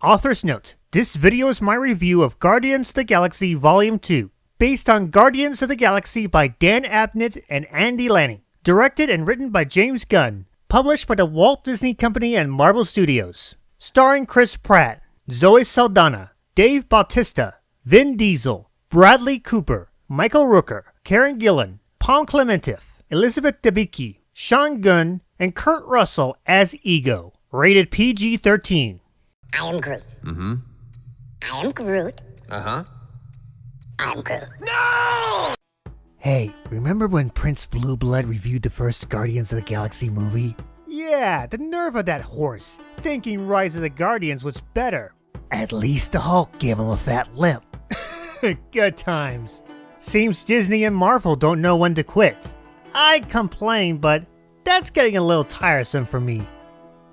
Author's note, this video is my review of Guardians of the Galaxy Volume 2, based on Guardians of the Galaxy by Dan Abnett and Andy Lanning, directed and written by James Gunn, published by the Walt Disney Company and Marvel Studios, starring Chris Pratt, Zoe Saldana, Dave Bautista, Vin Diesel, Bradley Cooper, Michael Rooker, Karen Gillan, Pom Klementieff, Elizabeth Debicki, Sean Gunn, and Kurt Russell as Ego, rated PG-13. I am Groot. Mm-hmm. I am Groot. Uh-huh. I'm Groot. No! Hey, remember when Prince Blueblood reviewed the first Guardians of the Galaxy movie? Yeah, the nerve of that horse, thinking Rise of the Guardians was better. At least the Hulk gave him a fat lip. Good times. Seems Disney and Marvel don't know when to quit. I'd complain, but that's getting a little tiresome for me.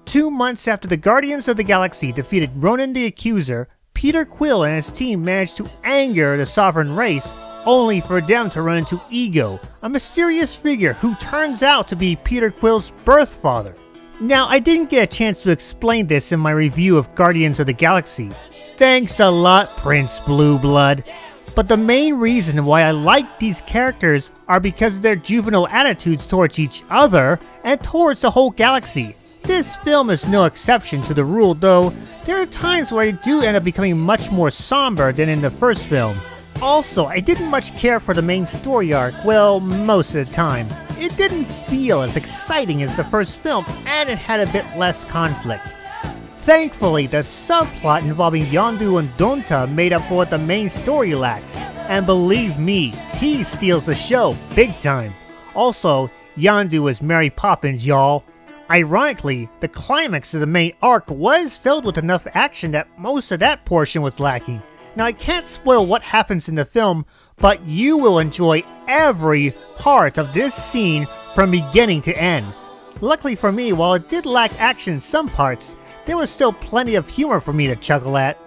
2 months after the Guardians of the Galaxy defeated Ronan the Accuser, Peter Quill and his team managed to anger the Sovereign Race, only for them to run into Ego, a mysterious figure who turns out to be Peter Quill's birth father. Now, I didn't get a chance to explain this in my review of Guardians of the Galaxy. Thanks a lot, Prince Blueblood. But the main reason why I like these characters are because of their juvenile attitudes towards each other and towards the whole galaxy. This film is no exception to the rule, though there are times where I do end up becoming much more somber than in the first film. Also, I didn't much care for the main story arc, well, most of the time. It didn't feel as exciting as the first film, and it had a bit less conflict. Thankfully, the subplot involving Yondu and Donta made up for what the main story lacked, and believe me, he steals the show big time. Also, Yondu is Mary Poppins, y'all. Ironically, the climax of the main arc was filled with enough action that most of that portion was lacking. Now, I can't spoil what happens in the film, but you will enjoy every part of this scene from beginning to end. Luckily for me, while it did lack action in some parts, there was still plenty of humor for me to chuckle at.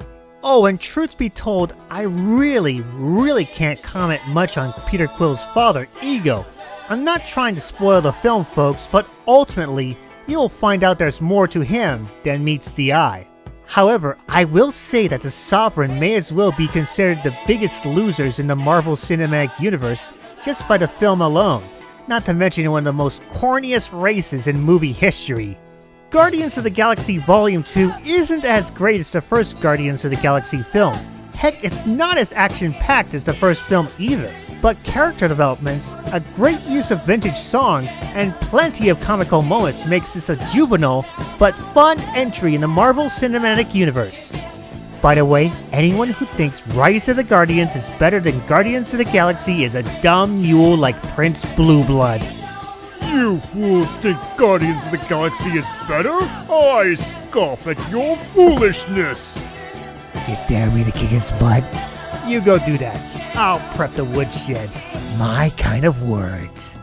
Oh, and truth be told, I really can't comment much on Peter Quill's father, Ego. I'm not trying to spoil the film, folks, but ultimately, you'll find out there's more to him than meets the eye. However, I will say that the Sovereign may as well be considered the biggest losers in the Marvel Cinematic Universe just by the film alone, not to mention one of the most corniest races in movie history. Guardians of the Galaxy Volume 2 isn't as great as the first Guardians of the Galaxy film. Heck, it's not as action-packed as the first film either. But character developments, a great use of vintage songs, and plenty of comical moments makes this a juvenile but fun entry in the Marvel Cinematic Universe. By the way, anyone who thinks Rise of the Guardians is better than Guardians of the Galaxy is a dumb mule like Prince Blueblood. You fools think Guardians of the Galaxy is better? I scoff at your foolishness! You dare me to kick his butt? You go do that. I'll prep the woodshed. My kind of words.